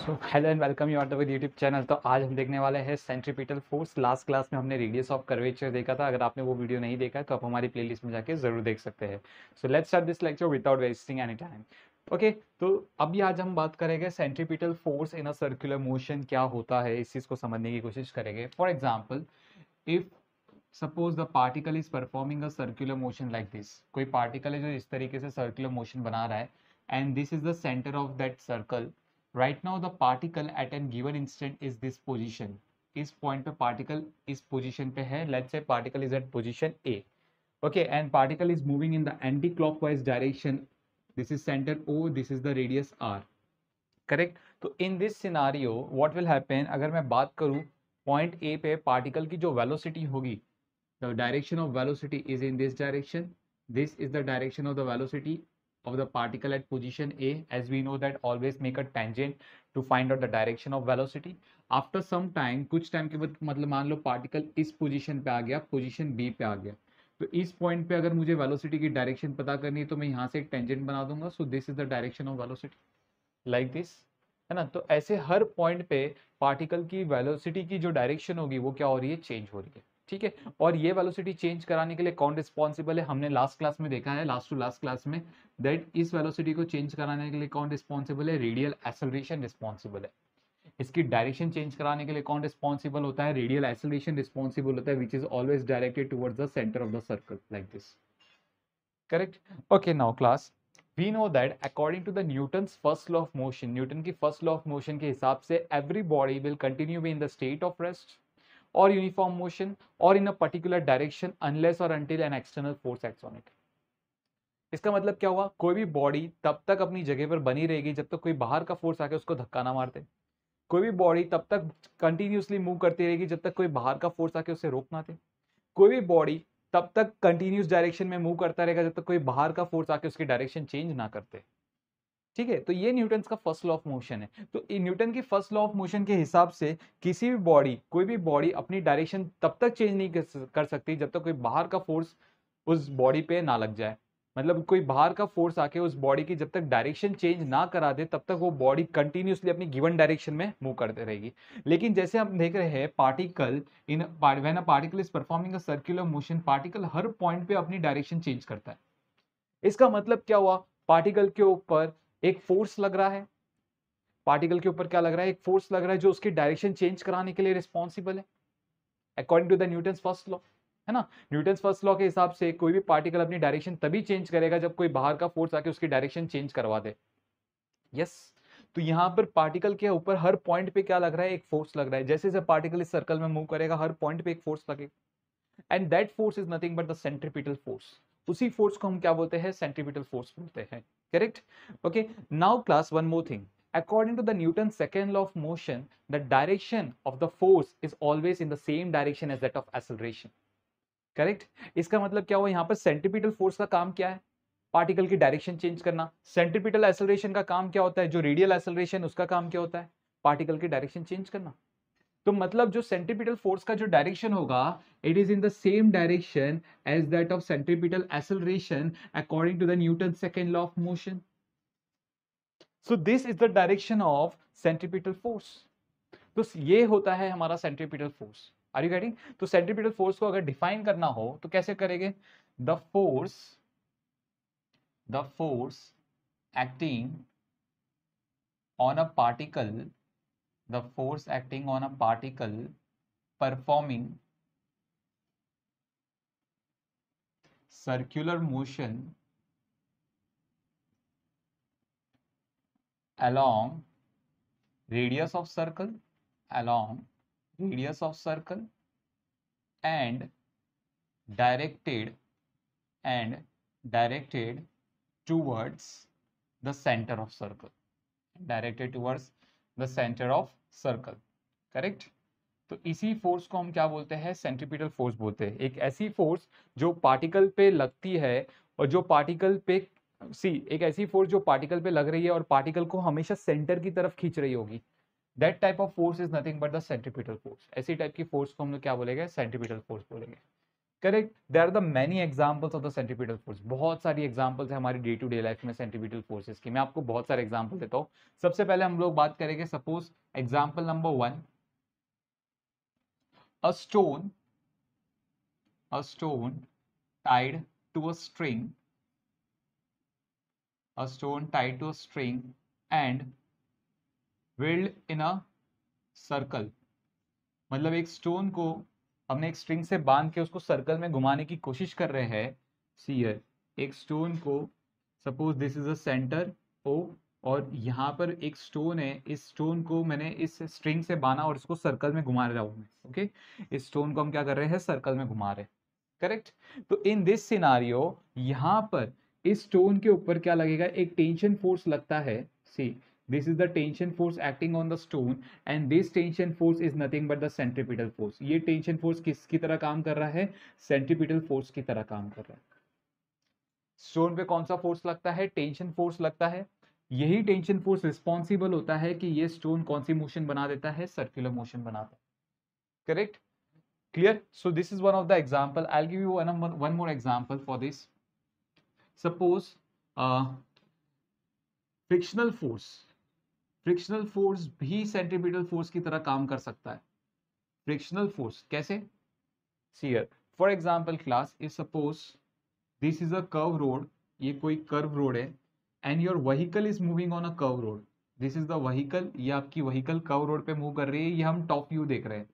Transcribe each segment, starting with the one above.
So hello and welcome you are the with YouTube channel. तो आज हम देखने वाले हैं सेंट्रीपिटल फोर्स। लास्ट क्लास में हमने रेडियस ऑफ कर्वेचर देखा था। अगर आपने वो वीडियो नहीं देखा है तो आप हमारी प्लेलिस्ट में जाके जरूर देख सकते हैं। So let's start this lecture without wasting any time. Okay, तो अभी आज हम बात करेंगे सेंट्रीपिटल फोर्स इन अ सर्कुलर मोशन क्या होता है, इस चीज को समझने की कोशिश करेंगे। For example, if suppose the particle is performing a circular motion like this, कोई पार्टिकल है जो इस तरीके से सर्कुलर मोशन बना रहा है and this is the centre of that circle. Right now the particle at an given instant is this position. इस पॉइंट पे पार्टिकल इस पोजीशन पे है। Let's say particle is at position A. Okay, and particle is moving in the anti clockwise direction. This is centre O, this is the radius R. Correct. तो in this scenario what will happen, अगर मैं बात करूं point A पे particle की जो velocity होगी, the direction of velocity is in this direction. This is the direction of the velocity of the particle at position A. As we know that always make a tangent to find out the direction of velocity. After some time, कुछ time के बाद, मतलब मान लो particle इस position पे आ गया, position B पे आ गया, तो इस पॉइंट पे अगर मुझे वेलोसिटी की डायरेक्शन पता करनी है तो मैं यहाँ से एक टेंजेंट बना दूंगा। सो this is the direction of velocity like this, है ना। तो ऐसे हर पॉइंट पे पार्टिकल की वेलोसिटी की जो डायरेक्शन होगी वो क्या हो रही है, चेंज हो रही है। ठीक है, और ये वेलोसिटी चेंज कराने के लिए कौन रिस्पॉन्सिबल है, हमने लास्ट क्लास में देखा है, लास्ट टू लास्ट क्लास में, दैट इस वेलोसिटी को चेंज कराने के लिए कौन रिस्पॉन्सिबल है, रेडियल एक्सेलरेशन रिस्पॉन्सिबल है। इसकी डायरेक्शन चेंज कराने के लिए कौन रिस्पॉन्सिबल होता है, रेडियल एक्सेलरेशन रिस्पॉन्सिबल होता है, which is always directed towards the centre of the circle like this. Correct. Okay, now class, we know that according to the Newton's first law of motion, Newton की first law of motion के हिसाब से every body will continue be in the state of rest or uniform motion or in a particular direction unless or until an external force acts on it. इसका मतलब क्या हुआ, कोई भी body तब तक अपनी जगह पर बनी रहेगी जब तक कोई बाहर का फोर्स आके उसको धक्का ना मार दे। कोई भी बॉडी तब तक कंटिन्यूसली मूव करती रहेगी जब तक कोई बाहर का फोर्स आके उसे रोक ना दे। कोई भी बॉडी तब तक कंटिन्यूस डायरेक्शन में मूव करता रहेगा जब तक कोई बाहर का फोर्स आके उसकी डायरेक्शन चेंज ना करते। ठीक है, तो ये न्यूटन का फर्स्ट लॉ ऑफ मोशन है। तो न्यूटन की फर्स्ट लॉ ऑफ मोशन के हिसाब से किसी भी बॉडी, कोई भी बॉडी अपनी डायरेक्शन तब तक चेंज नहीं कर सकती जब तक कोई बाहर का फोर्स उस बॉडी पे ना लग जाए। मतलब कोई बाहर का फोर्स आके उस बॉडी की जब तक डायरेक्शन चेंज ना करा दे तब तक वो बॉडी कंटिन्यूसली अपनी गिवन डायरेक्शन में मूव करते रहेगी। लेकिन जैसे हम देख रहे हैं particle in when a particle is performing a circular motion, particle her point पे अपनी डायरेक्शन चेंज करता है। इसका मतलब क्या हुआ, पार्टिकल के ऊपर एक फोर्स लग रहा है। पार्टिकल के ऊपर क्या लग रहा है, एक फोर्स लग रहा है जो उसकी डायरेक्शन चेंज कराने के लिए रिस्पॉन्सिबल है according to the Newton's first law, है ना। न्यूटन्स फर्स्ट लॉ के हिसाब से कोई भी पार्टिकल अपनी डायरेक्शन तभी चेंज करेगा जब कोई बाहर का फोर्स आके उसकी डायरेक्शन चेंज करवा दे। यस, तो यहां पर पार्टिकल के ऊपर हर पॉइंट पे क्या लग रहा है, एक फोर्स लग रहा है। जैसे जैसे पार्टिकल इस सर्कल में मूव करेगा हर पॉइंट पे एक फोर्स लगेगा and that force is nothing but the centripetal force. उसी फोर्स को हम क्या बोलते हैं, सेंट्रीपिटल फोर्स बोलते हैं। Correct. Okay, now class one more thing, according to the Newton's second law of motion, the direction of the force is always in the same direction as that of acceleration. Correct. इसका मतलब क्या हुआ, यहाँ पर centripetal force का काम क्या है, पार्टिकल की डायरेक्शन चेंज करना। सेंट्रीपिटल एक्सेलरेशन का काम क्या होता है, जो रेडियल एक्सेलरेशन उसका काम क्या होता है, पार्टिकल की डायरेक्शन चेंज करना। तो मतलब जो सेंट्रीपिटल फोर्स का जो डायरेक्शन होगा, it is in the same direction as that of centripetal acceleration according to the Newton second law of motion. So this is the direction of centripetal force. तो ये होता है हमारा centripetal force. Are you getting. तो centripetal force को अगर define करना हो तो कैसे करेंगे, the force acting on a particle, the force acting on a particle performing circular motion along radius of circle, along radius of circle and directed towards the center of circle, directed towards the center of circle. Correct. तो इसी force को हम क्या बोलते हैं, centripetal force बोलते हैं। एक ऐसी फोर्स जो पार्टिकल पे लगती है और जो पार्टिकल पे एक ऐसी फोर्स जो पार्टिकल पे लग रही है और पार्टिकल को हमेशा सेंटर की तरफ खींच रही होगी। That type of force is nothing but the centripetal force. ऐसी टाइप की फोर्स को हम लोग क्या बोलेंगे, सेंट्रीपिटल फोर्स बोलेंगे। Correct, there are the many examples of the centripetal force. बहुत सारी एग्जांपल्स है हमारी डे टू डे लाइफ में सेंट्रीपिटल फोर्सेस की। मैं आपको बहुत सारे एग्जांपल देता हूँ। सबसे पहले हम लोग बात करेंगे, suppose example number 1, a stone tied to a string, a stone tied to a string and whirled in a circle। मतलब एक स्टोन को हमने एक स्ट्रिंग से बांध के उसको सर्कल में घुमाने की कोशिश कर रहे हैं। सी हियर, एक स्टोन को, suppose this is a centre O, और यहाँ पर एक स्टोन है, इस स्टोन को मैंने इस स्ट्रिंग से बांधा और इसको सर्कल में घुमा रहा हूँ। ओके, इस स्टोन को हम क्या कर रहे हैं, सर्कल में घुमा रहे हैं। करेक्ट। तो इन दिस सिनारियो, यहाँ पर इस स्टोन के ऊपर क्या लगेगा, एक टेंशन फोर्स लगता है। See, this is the tension force acting on the stone and this tension force is nothing but the centripetal force. ये टेंशन फोर्स किसकी तरह काम कर रहा है, सेंट्रीपिटल फोर्स की तरह काम कर रहा है। स्टोन पे कौन सा फोर्स लगता है, टेंशन फोर्स लगता है। यही टेंशन फोर्स रिस्पॉन्सिबल होता है कि ये स्टोन कौन सी मोशन बना देता है, सर्कुलर मोशन बनाता है। Correct, clear? So this is one of the example. I'll give you one more example for this. Suppose frictional force भी centripetal force की तरह काम कर सकता है। frictional force कैसे? See here, for example class, is suppose this is a curve road, ये कोई curve road है and your vehicle is moving on a curve road. This is the vehicle, ये आपकी vehicle curve road पे move कर रही है। ये हम top view देख रहे हैं,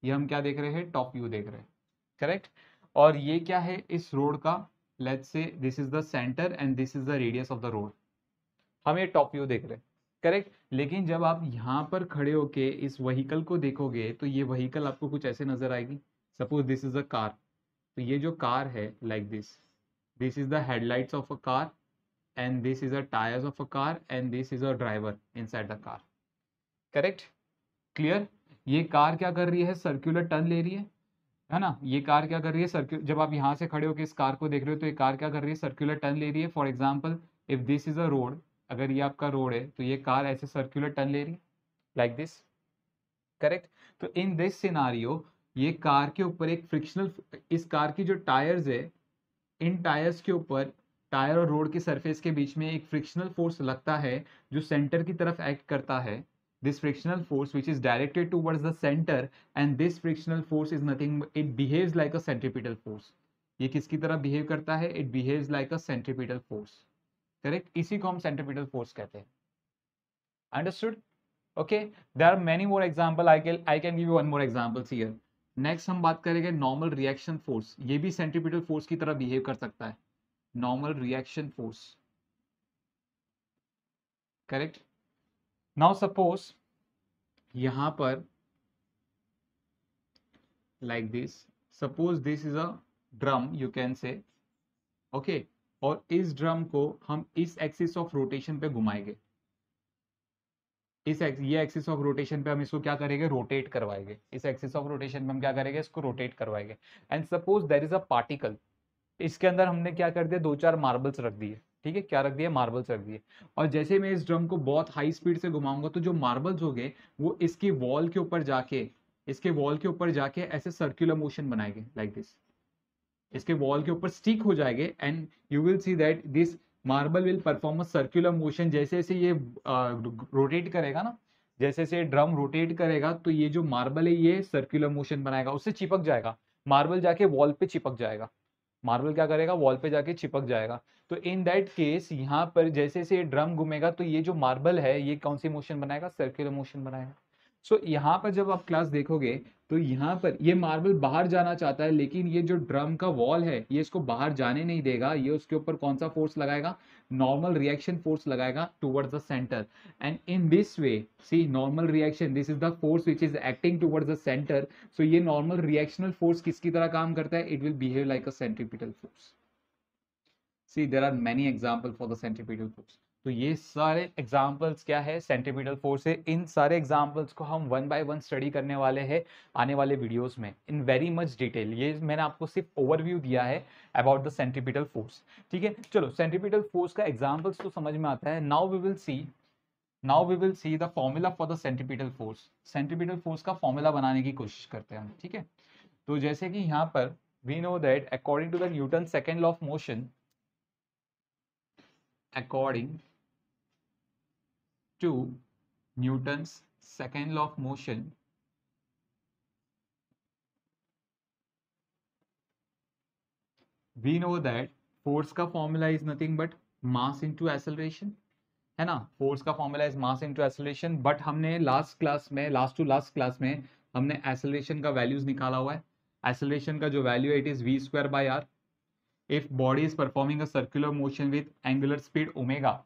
ये हम क्या देख रहे हैं, टॉप व्यू देख रहे हैं। करेक्ट। और ये क्या है इस रोड का, let's say this is the centre and this is the radius of the road. हम ये टॉप व्यू देख रहे हैं। करेक्ट। लेकिन जब आप यहाँ पर खड़े होके इस व्हीकल को देखोगे तो ये व्हीकल आपको कुछ ऐसे नजर आएगी। Suppose this is a car, तो ये जो कार है like this is the headlights of a car and this is a tyres of a car and this is a driver inside the car. Correct, clear. ये car क्या कर रही है, circular turn ले रही है ना। ये कार क्या कर रही है, सर्कुलर, जब आप यहाँ से खड़े होकर इस कार को देख रहे हो तो ये कार क्या कर रही है, सर्कुलर टर्न ले रही है। For example if this is a road, अगर ये आपका रोड है तो ये कार ऐसे सर्कुलर टर्न ले रही है लाइक दिस। करेक्ट। तो इन दिस सिनारियो, ये कार के ऊपर एक फ्रिक्शनल, इस कार की जो टायर्स है, इन टायर्स के ऊपर, टायर और रोड की सरफेस के बीच में एक फ्रिक्शनल फोर्स लगता है जो सेंटर की तरफ एक्ट करता है। this frictional force which is directed towards the center and this frictional force is nothing, it behaves like a centripetal force। ये किसकी तरह बिहेव करता है, it behaves like a centripetal force। Correct, इसी को हम centripetal force कहते हैं। Understood? Okay, there are many more example, I can give you one more examples here। Next हम बात करेंगे नॉर्मल रिएक्शन फोर्स। ये भी सेंट्रीपिटल फोर्स की तरह बिहेव कर सकता है, normal reaction force. Correct. Now suppose यहां पर like this, suppose this is a drum you can say, okay, और इस ड्रम को हम इस एक्सिस ऑफ रोटेशन पे घुमाएंगे। ये एक्सिस ऑफ रोटेशन पे हम इसको क्या करेंगे, रोटेट करवाएंगे। इस एक्सिस ऑफ रोटेशन पे हम क्या करेंगे, इसको रोटेट करवाएंगे। And suppose there is a particle, इसके अंदर हमने क्या कर दिया, दो चार मार्बल्स रख दिए। ठीक है, क्या रख दिया, मार्बल्स रख दिए। और जैसे मैं इस ड्रम को बहुत हाई स्पीड से घुमाऊंगा तो जो मार्बल्स हो गए वो इसकी वॉल के ऊपर जाके, इसके वॉल के ऊपर जाके ऐसे सर्कुलर मोशन बनाएंगे लाइक दिस, इसके वॉल के ऊपर स्टिक हो जाएंगे and you will see that this marble will perform a circular motion. जैसे जैसे ये रोटेट करेगा ना, जैसे जैसे ड्रम रोटेट करेगा तो ये जो मार्बल है ये सर्कुलर मोशन बनाएगा, उससे चिपक जाएगा, मार्बल जाके वॉल पे चिपक जाएगा। मार्बल क्या करेगा, वॉल पे जाके चिपक जाएगा। तो इन दैट केस यहाँ पर जैसे जैसे ड्रम घूमेगा तो ये जो मार्बल है ये कौन सी मोशन बनाएगा, सर्कुलर मोशन बनाएगा। सो यहाँ पर जब आप क्लास देखोगे तो यहाँ पर ये मार्बल बाहर जाना चाहता है लेकिन ये जो ड्रम का वॉल है ये इसको बाहर जाने नहीं देगा। ये उसके ऊपर कौन सा फोर्स लगाएगा, नॉर्मल रिएक्शन फोर्स लगाएगा towards the centre. And in this way, see normal reaction, this is the force which is acting towards the centre. So ये नॉर्मल रिएक्शनल फोर्स किसकी तरह काम करता है, it will behave like a centripetal force. See there are many example for the centripetal force. तो ये सारे examples क्या है, सेंट्रीपिटल फोर्स है। इन सारे एग्जाम्पल्स को हम वन बाय वन स्टडी करने वाले हैं आने वाले वीडियोस में इन वेरी मच डिटेल। ये मैंने आपको सिर्फ ओवरव्यू दिया है अबाउट द सेंट्रीपिटल फोर्स। ठीक है, चलो सेंट्रीपिटल फोर्स का एग्जाम्पल्स तो समझ में आता है। Now we will see the formula for the centripetal force. Centripetal force का फॉर्मूला बनाने की कोशिश करते हैं हम। ठीक है, तो जैसे कि यहाँ पर we know that according to the Newton's second law of motion, according to Newton's second law of motion, we know that force का formula is nothing but mass into acceleration, है ना. फोर्स का formula is mass into acceleration, but हमने last class में, last to last class में हमने acceleration का values निकाला हुआ है. एक्सेलरेशन का जो वैल्यू है it is v square by r. If body is performing a circular motion with angular speed omega,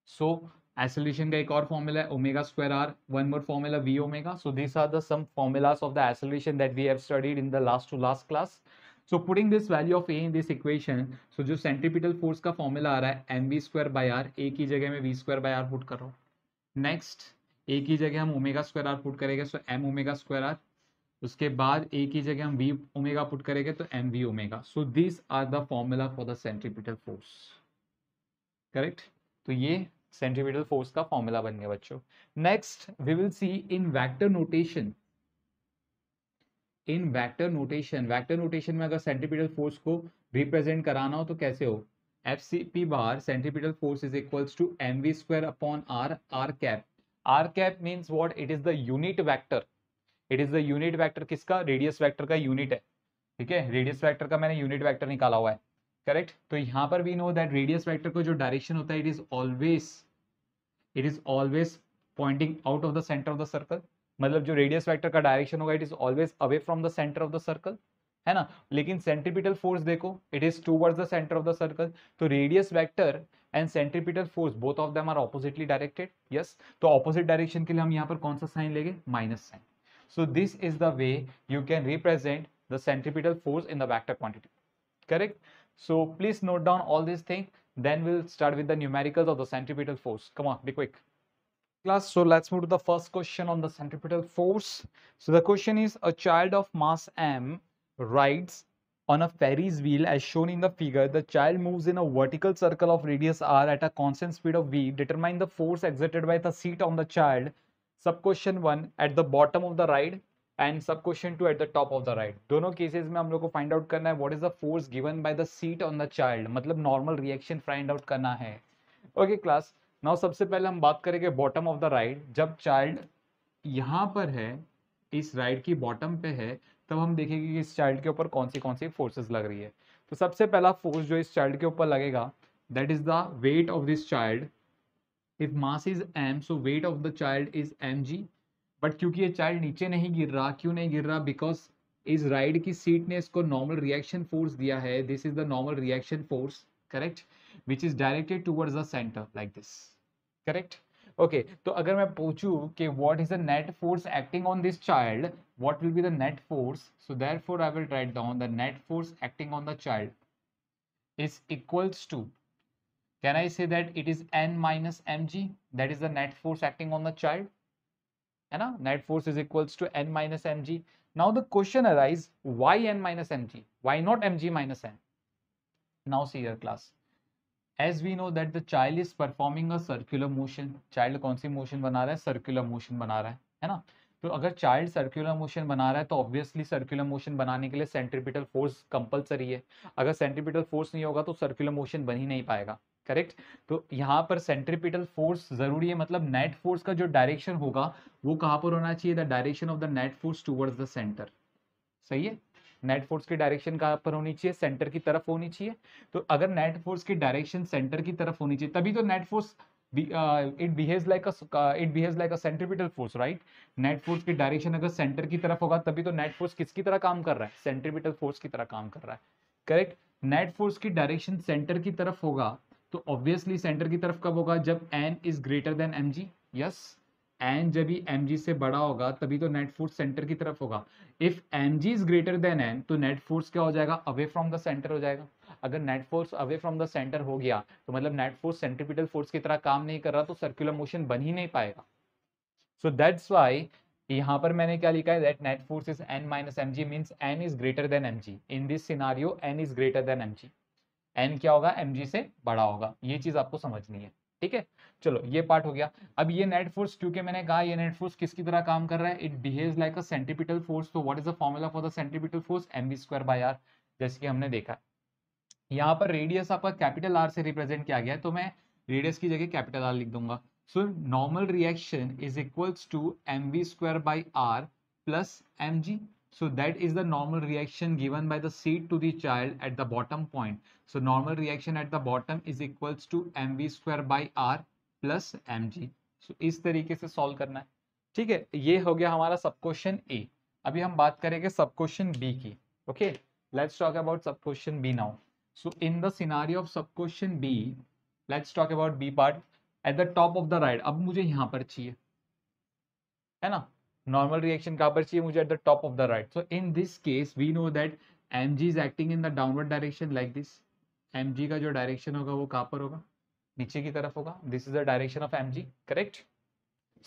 so acceleration का एक और फॉर्मूला है omega square r, one more formula v omega. So this are the some formulas of the acceleration that we have studied in the last to last class. So putting this value of a in this equation, so जो centripetal force का formula आ रहा है mv square by r, a की जगह में v square by r put कर रहा हूँ. नेक्स्ट a की जगह हम ओमेगा स्क्वायर r पुट करेंगे, सो m ओमेगा स्क्वायर r. उसके बाद a की जगह हम v ओमेगा पुट करेंगे तो m v omega. So this are the formula for the centripetal force. Correct. तो ये सेंट्रीपिटल फोर्स का फॉर्मूला बन गया बच्चों. Next we will see in vector notation. In vector notation, vector notation में अगर सेंट्रीपिटल फोर्स को रिप्रेजेंट कराना हो तो कैसे हो. F C P bar centripetal force is equals to M V square upon R, R cap. R cap means what, it is the unit vector. It is the unit vector किसका, radius vector का unit है. ठीक है, radius vector का मैंने unit vector निकाला हुआ है. करेक्ट. तो यहाँ पर we know that radius vector का जो डायरेक्शन होता है it is always pointing out of the centre of the circle. मतलब जो रेडियस वेक्टर का डायरेक्शन होगा it is always away from the centre of the circle, है ना. लेकिन सेंट्रीपिटल फोर्स देखो, it is towards the centre of the circle. तो radius vector and centripetal force both of them are oppositely directed. Yes, तो opposite direction के लिए हम यहाँ पर कौन सा साइन लेंगे, minus sign. So this is the way you can represent the centripetal force in the vector quantity. Correct. So please note down all this thing, then we'll start with the numericals of the centripetal force. Come on, be quick. Class, so let's move to the first question on the centripetal force. So the question is, a child of mass m rides on a Ferris wheel as shown in the figure. The child moves in a vertical circle of radius r at a constant speed of v. Determine the force exerted by the seat on the child. Sub question 1 at the bottom of the ride and sub question 2 at the top of the ride. दोनों cases में हम लोग को find out करना है what is the force given by the seat on the child, मतलब normal reaction find out करना है. ओके क्लास, नाउ सबसे पहले हम बात करेंगे बॉटम ऑफ द राइड. जब चाइल्ड यहाँ पर है, इस राइड की बॉटम पे है, तब हम देखेंगे कि इस चाइल्ड के ऊपर कौन सी फोर्सेस लग रही है. तो सबसे पहला फोर्स जो इस चाइल्ड के ऊपर लगेगा that is the weight of this child. If mass is m, so wait of the child is mg. But क्योंकि ये चाइल्ड नीचे नहीं गिर रहा, क्यों नहीं गिर रहा, बिकॉज इस राइड की सीट ने इसको नॉर्मल रिएक्शन फोर्स दिया है. This is the normal reaction force, correct, which is directed towards the centre like this. Correct. Okay, तो अगर मैं पूछूं कि what is the net force acting on this child, what will be the net force, so therefore I will write down the net force acting on the child is equals to, can I say that it is n minus mg, that is the net force acting on the child, है ना. Net force is equals to n minus mg. Now the question arise, why n minus mg, why not mg minus n. Now see here class, as we know that the child is performing a circular motion. child कौन सी motion बना रहा है, circular motion बना रहा है ना. तो अगर चाइल्ड सर्कुलर मोशन बना रहा है तो ऑब्वियसली सर्कुलर मोशन बनाने के लिए सेंट्रीपिटल फोर्स कंपलसरी है. अगर सेंट्रीपिटल फोर्स नहीं होगा तो सर्कुलर मोशन बन ही नहीं पाएगा. करेक्ट. तो यहाँ पर सेंट्रीपिटल फोर्स जरूरी है, मतलब नेट फोर्स का जो डायरेक्शन होगा वो कहाँ पर होना चाहिए, the direction of the net force towards the centre. सही है. नेट फोर्स की डायरेक्शन कहाँ पर होनी चाहिए, सेंटर की तरफ होनी चाहिए. तो अगर नेट फोर्स की डायरेक्शन सेंटर की तरफ होनी चाहिए तभी तो net force it behaves like a centripetal force, right. Net force की डायरेक्शन अगर सेंटर की तरफ होगा तभी तो नेट फोर्स किसकी तरह काम कर रहा है, सेंट्रीपिटल फोर्स की तरह काम कर रहा है. करेक्ट. नेट फोर्स की डायरेक्शन सेंटर की तरफ होगा तो ऑब्वियसली सेंटर की तरफ कब होगा, जब n is greater than mg. Yes, n जब भी mg से बड़ा होगा तभी तो नेट फोर्स सेंटर की तरफ होगा. If mg is greater than n तो नेट फोर्स क्या हो जाएगा, अवे फ्रॉम द सेंटर हो जाएगा. अगर net force away from the centre हो गया तो मतलब नेट फोर्स सेंट्रीपिटल फोर्स की तरह काम नहीं कर रहा, तो सर्कुलर मोशन बन ही नहीं पाएगा. सो दैट्स व्हाई यहाँ पर मैंने क्या लिखा है, that net force is n minus mg means n is greater than mg. In this scenario n is greater than mg. n क्या होगा, mg से बड़ा होगा. ये चीज आपको समझनी है. ठीक है, चलो ये पार्ट हो गया। अब ये नेट फोर्स, क्योंकि मैंने कहा ये नेट फोर्स किसकी तरह काम कर रहा है, it behaves like a centripetal force. तो what is the formula for the centripetal force, mv²/r, जैसे कि हमने देखा। यहाँ पर रेडियस आपका कैपिटल आर से रिप्रेजेंट किया गया है, तो मैं रेडियस की जगह कैपिटल आर लिख दूंगा। So normal reaction is equals to mv²/r plus mg. So that is the normal reaction given by the seed to the child at the bottom point. So normal reaction at the bottom is equals to mv²/r plus mg. So इस तरीके से solve करना है। ठीक है, ये हो गया हमारा सब क्वेश्चन ए। अभी हम बात करेंगे सब क्वेश्चन बी की। Okay, let's talk about sub question B now. So in the scenario of sub question B, let's talk about B part. At the top of the right, अब मुझे यहाँ पर चाहिए, है ना, नॉर्मल रिएक्शन कहाँ पर चाहिए मुझे, at the top of the right. So in this case we know that mg is acting in the downward direction like this. mg का जो डायरेक्शन होगा वो कहाँ पर होगा, नीचे की तरफ होगा. This is the direction of mg, correct.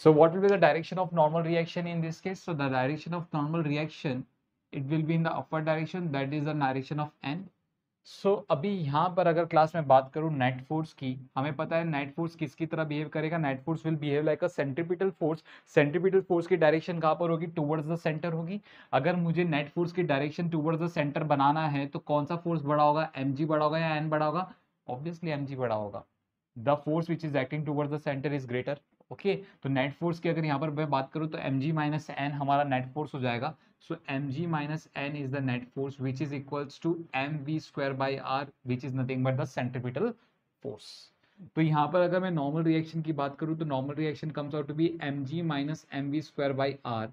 So what will be the direction of normal reaction in this case? So the direction of normal reaction, it will be in the upward direction, that is the direction of n. So अभी यहाँ पर अगर class में बात करूँ net force की, हमें पता है नेट फोर्स किसकी तरह बिहेव करेगा, net force will behave like a centripetal force. Centripetal force की डायरेक्शन कहाँ पर होगी, टुवर्ड्स द सेंटर होगी. अगर मुझे नेट फोर्स की डायरेक्शन टुवर्ड्स द सेंटर बनाना है तो कौन सा फोर्स बड़ा होगा, mg बड़ा होगा या n बड़ा होगा, ऑब्वियसली mg बड़ा होगा. The force which is acting towards the centre is greater. Okay, तो नेट फोर्स की अगर यहाँ पर मैं बात करूँ तो mg माइनस n हमारा नेट फोर्स हो जाएगा. So mg minus n is the net force which is equals to mv²/r which is nothing but the centripetal force. तो यहाँ पर अगर मैं नॉर्मल रिएक्शन की बात करूँ तो normal reaction comes out to be mg minus mv²/r.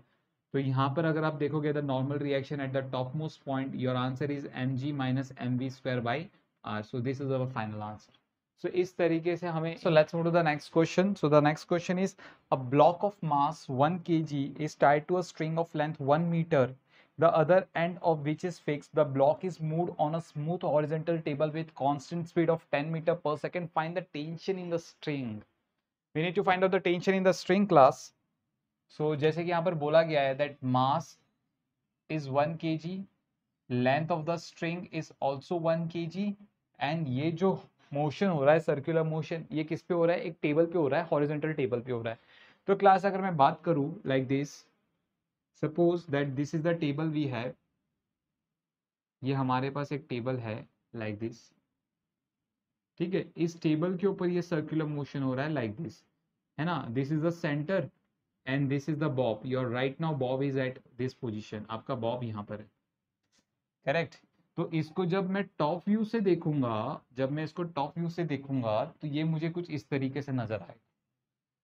तो यहाँ पर अगर आप देखोगे the normal reaction at the top most point, your answer is mg minus mv²/r. So this is our final answer. So इस तरीके से हमें, so let's move to the next question. So the next question is, a block of mass 1 kg is tied to a string of length 1 meter, the other end of which is fixed. The block is moved on a smooth horizontal table with constant speed of 10 meter per second. Find the tension in the string. We need to find out the tension in the string, class. So जैसे कि यहाँ पर बोला गया है that mass is 1 kg, length of the string is also 1 kg, and ये जो motion हो रहा है सर्कुलर मोशन, ये किस पे हो रहा है, एक टेबल पे हो रहा है, हॉरिजॉन्टल टेबल पे हो रहा है. तो क्लास अगर मैं बात करूं like this, suppose that this is the table we have, ये हमारे पास एक टेबल है लाइक दिस. ठीक है, इस टेबल के ऊपर ये सर्कुलर मोशन हो रहा है लाइक दिस, है ना. This is the centre and this is the Bob. Your right now Bob is at this position, आपका बॉब यहाँ पर है, करेक्ट. तो इसको जब मैं टॉप व्यू से देखूंगा, जब मैं इसको टॉप व्यू से देखूंगा तो ये मुझे कुछ इस तरीके से नजर आएगा.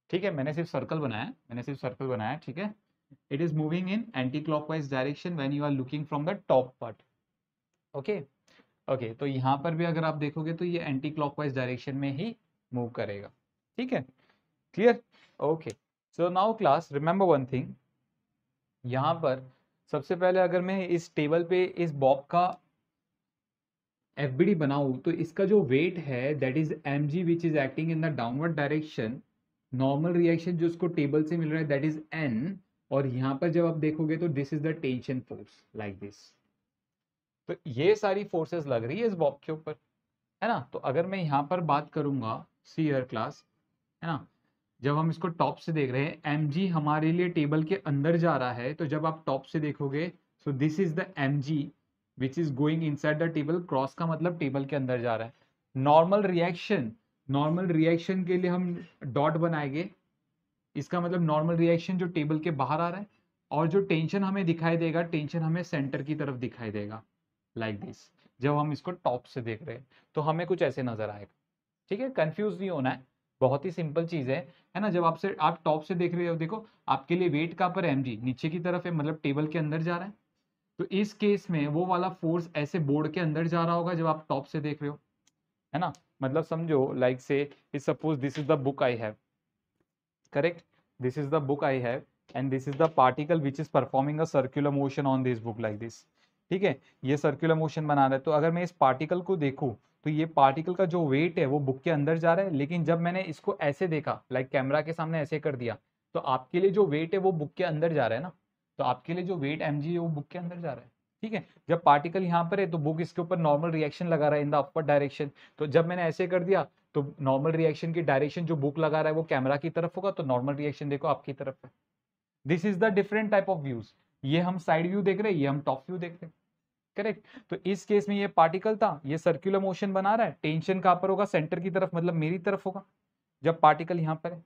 ठीक है, मैंने सिर्फ सर्कल बनाया, ठीक है. It is moving in anti clockwise direction when you are looking from the top part. Okay okay, तो यहाँ पर भी अगर आप देखोगे तो ये एंटी क्लॉकवाइज डायरेक्शन में ही मूव करेगा. ठीक है, clear. Okay, so now class remember one thing. यहाँ पर सबसे पहले अगर मैं इस टेबल पे इस बॉब का FBD बनाऊं तो इसका जो वेट है that is mg which is acting in the downward direction. Normal reaction जो उसको टेबल से मिल रहा है दैट इज n, और यहाँ पर जब आप देखोगे तो this is the tension force like this. तो ये सारी फोर्सेस लग रही है इस बॉब के ऊपर, है ना. तो अगर मैं यहाँ पर बात करूंगा, सी हियर क्लास, है ना, जब हम इसको टॉप से देख रहे हैं mg हमारे लिए टेबल के अंदर जा रहा है. तो जब आप टॉप से देखोगे सो this is the mg which is going inside the table. Cross का मतलब टेबल के अंदर जा रहा है. नॉर्मल रिएक्शन के लिए हम डॉट बनाएंगे, इसका मतलब नॉर्मल रिएक्शन जो टेबल के बाहर आ रहा है, और जो टेंशन हमें दिखाई देगा, टेंशन हमें सेंटर की तरफ दिखाई देगा लाइक दिस. जब हम इसको टॉप से देख रहे हैं तो हमें कुछ ऐसे नजर आएगा. ठीक है, कंफ्यूज नहीं होना है, बहुत ही सिंपल चीज है ना. जब आप टॉप से देख रहे हो, देखो आपके लिए वेट कहाँ पर mg नीचे की तरफ है, मतलब टेबल के अंदर जा रहा है. तो इस केस में वो वाला फोर्स ऐसे बोर्ड के अंदर जा रहा होगा जब आप टॉप से देख रहे हो, है ना. मतलब समझो लाइक से suppose this is the book I have, correct. This is the book I have and this is the particle which is performing a circular motion on this book like this. ठीक है, ये circular motion बना रहा है. तो अगर मैं इस पार्टिकल को देखूं तो ये पार्टिकल का जो वेट है वो बुक के अंदर जा रहा है. लेकिन जब मैंने इसको ऐसे देखा, लाइक कैमरा के सामने ऐसे कर दिया, तो आपके लिए जो वेट है वो बुक के अंदर जा रहा है ना. तो आपके लिए जो वेट mg है वो बुक के अंदर जा रहा है. ठीक है। जब पार्टिकल यहाँ पर है तो बुक इसके ऊपर नॉर्मल रिएक्शन लगा रहा है इन द अपर डायरेक्शन, तो जब मैंने ऐसे कर दिया तो नॉर्मल रिएक्शन की डायरेक्शन जो बुक लगा रहा है वो कैमरा की तरफ होगा, तो नॉर्मल रिएक्शन देखो आपकी तरफ है। This is the different type of views, ये हम साइड व्यू देख रहे हैं, ये हम टॉप व्यू देख रहे हैं, करेक्ट। तो इस केस में ये पार्टिकल था, ये सर्कुलर मोशन बना रहा है, टेंशन कहां पर होगा, सेंटर की तरफ, मतलब मेरी तरफ होगा जब पार्टिकल यहाँ पर है,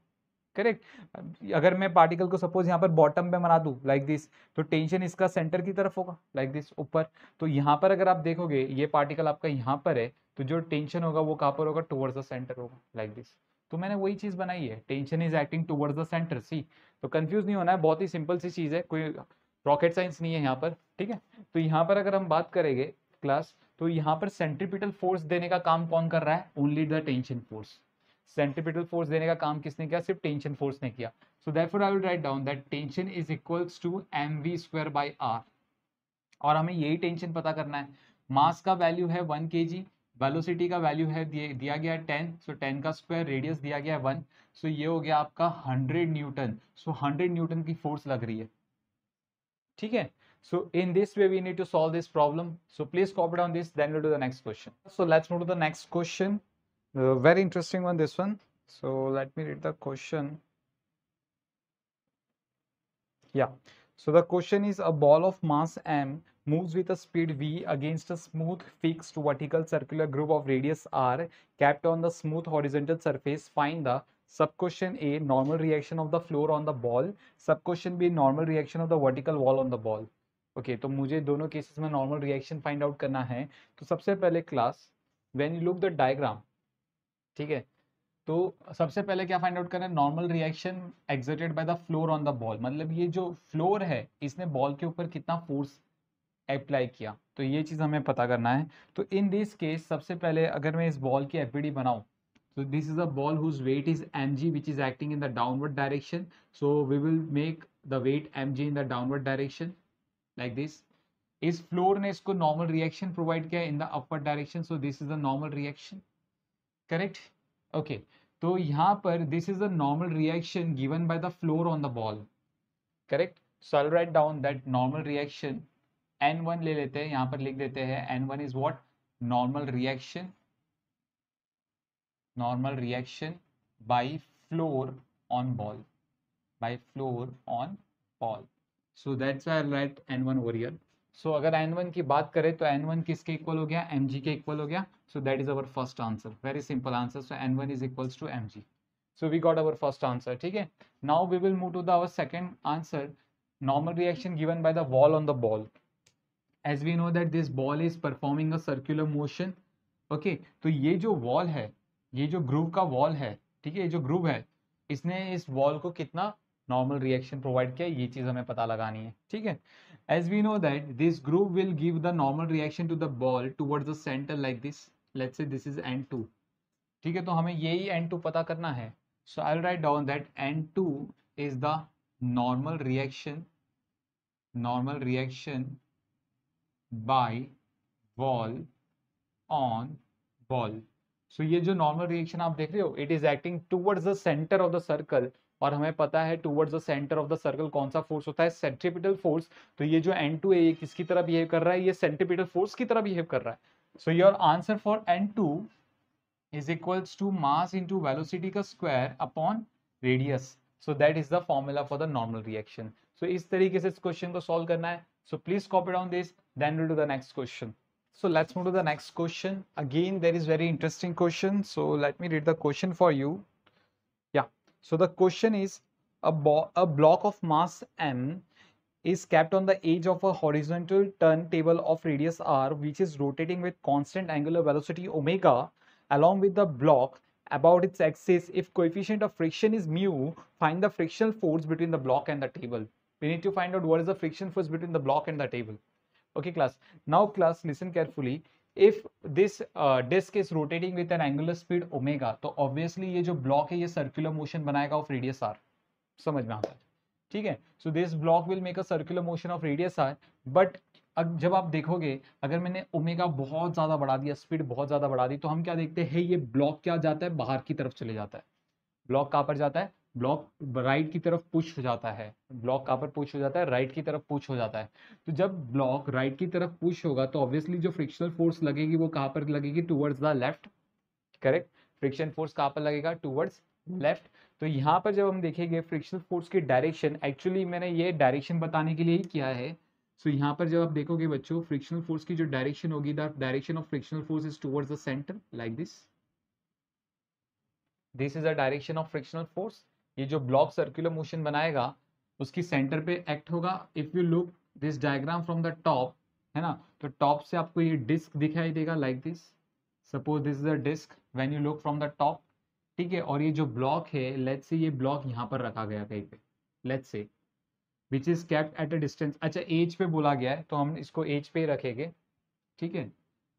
करेक्ट। अगर मैं पार्टिकल को सपोज यहाँ पर बॉटम पे बना दूं लाइक दिस, तो टेंशन इसका सेंटर की तरफ होगा लाइक दिस ऊपर। तो यहाँ पर अगर आप देखोगे ये पार्टिकल आपका यहाँ पर है, तो जो टेंशन होगा वो कहाँ पर होगा, टुवर्ड्स द सेंटर होगा लाइक दिस। तो मैंने वही चीज बनाई है, tension is acting towards the centre, see. तो कंफ्यूज नहीं होना है, बहुत ही सिंपल सी चीज है, कोई रॉकेट साइंस नहीं है यहाँ पर, ठीक है। तो यहाँ पर अगर हम बात करेंगे क्लास, तो यहाँ पर सेंट्रीपिटल फोर्स देने का काम कौन कर रहा है, only the tension force. Centripetal force देने का काम किसने किया, सिर्फ टेंशन फोर्स ने किया। So therefore I will write down that tension is equals to mv square by r, और हमें यही टेंशन पता करना है। मास का वैल्यू है 1 kg, वेलोसिटी का वैल्यू है दिया गया है 10, सो 10 का स्क्वायर, रेडियस दिया गया है 1, सो ये हो गया आपका 100 न्यूटन। सो 100 न्यूटन की फोर्स लग रही है, ठीक है। So in this way we need to solve this problem. So please copy down this, then we'll do the next question. So let's move to the next question. Very interesting one, this one. So let me read the question. Yeah. So the question is, a ball of mass m moves with a speed v against a smooth fixed vertical circular groove of radius r capped on the smooth horizontal surface. Find the sub question A normal reaction of the floor on the ball, sub question B normal reaction of the vertical wall on the ball. Okay तो मुझे दोनों cases में normal reaction find out करना है। तो सबसे पहले class, when you look the diagram, ठीक है, तो सबसे पहले क्या फाइंड आउट करना है, normal reaction exerted by the floor on the ball, मतलब ये जो फ्लोर है इसने बॉल के ऊपर कितना फोर्स अप्लाई किया, तो ये चीज हमें पता करना है। तो इन दिस केस सबसे पहले अगर मैं इस बॉल की एफबीडी बनाऊं, so this is a ball whose weight is mg which is acting in the downward direction, so we will make the weight mg in the downward direction like this. इस floor ने इसको normal reaction provide किया in the upper direction, so this is the normal reaction, correct. Okay, तो यहाँ पर this is the normal reaction given by the floor on the ball, correct. So I will write down that normal reaction n1 ले लेते हैं, यहाँ पर लिख देते हैं n1 is what, normal reaction by floor on ball, by floor on ball. So that's I write n1 over here. So अगर n1 की बात करें तो n1 किसके इक्वल हो गया, mg के इक्वल हो गया। So that is our first answer, very simple answer. So n1 is equals to mg, so we got our first answer, ठीक है। Now we will move to the our second answer, normal reaction given by the wall on the ball. As we know that this ball is performing a circular motion, okay. तो ये जो wall है, ये जो groove का wall है, ठीक है, ये जो ग्रूव है, इसने इस वॉल को कितना नॉर्मल रिएक्शन प्रोवाइड किया, ये चीज हमें पता लगानी है, ठीक है। As we know that this groove will give the normal reaction to the ball towards the centre like this, let's say this is n2, ठीक है। तो हमें यही n2 पता करना है। So I will write down that n2 is the normal reaction by wall on ball. So ये जो नॉर्मल रिएक्शन आप देख रहे हो, it is acting towards the centre of the circle, और हमें पता है towards the centre of the circle कौन सा फोर्स होता है, सेंट्रीपिटल फोर्स। तो ये जो n2 है ये किसकी तरह बिहेव कर रहा है, ये सेंट्रीपिटल फोर्स की तरह बिहेव कर रहा है। So your answer for n2 is equals to mass into velocity का square upon radius. So that is the formula for the normal reaction. So इस तरीके से इस क्वेश्चन को सॉल्व करना है। So please copy down this, then will do the next question. So let's move to the next question. Again, there is very interesting question. So let me read the question for you. Yeah. So the question is, a block of mass m is kept on the edge of a horizontal turntable of radius r, which is rotating with constant angular velocity omega along with the block about its axis. If coefficient of friction is mu, find the frictional force between the block and the table. We need to find out what is the friction force between the block and the table. Okay class, now class listen carefully. If this disk is rotating with an angular speed omega, तो obviously ये जो block है ये circular motion बनाएगा of radius r, समझ में आता है, ठीक है। So this block will make a circular motion of radius r, but जब आप देखोगे अगर मैंने ओमेगा बहुत ज्यादा बढ़ा दिया, स्पीड बहुत ज्यादा बढ़ा दी, तो हम क्या देखते हैं, ये ब्लॉक क्या जाता है, बाहर की तरफ चले जाता है। ब्लॉक कहाँ पर जाता है, ब्लॉक राइट की तरफ पुश हो जाता है, ब्लॉक कहाँ पर पुश हो जाता है, राइट की तरफ पुश हो जाता है। तो जब ब्लॉक राइट की तरफ पुश होगा तो ऑब्वियसली जो फ्रिक्शनल फोर्स लगेगी वो कहाँ पर लगेगी, towards the left, correct. Friction force कहाँ पर लगेगा, टुवर्ड्स लेफ्ट। तो यहाँ पर जब हम देखेंगे फ्रिक्शनल फोर्स की डायरेक्शन, एक्चुअली मैंने ये डायरेक्शन बताने के लिए ही किया है। सो यहाँ पर जब आप देखोगे बच्चों, फ्रिक्शनल फोर्स की जो डायरेक्शन होगी, the direction of frictional force is towards the centre, like this is the direction of frictional force. ये जो ब्लॉक सर्कुलर मोशन बनाएगा उसकी सेंटर पे एक्ट होगा। If you look this diagram from the top, है ना, तो टॉप से आपको ये डिस्क दिखाई देगा, like this. Suppose this is a disc when you look from the top, ठीक है। और ये जो ब्लॉक है, लेट्स से ये ब्लॉक यहाँ पर रखा गया कहीं पे, let's say, which is kept at a distance. अच्छा, एज पे बोला गया है तो हम इसको एज पे ही रखेंगे, ठीक है।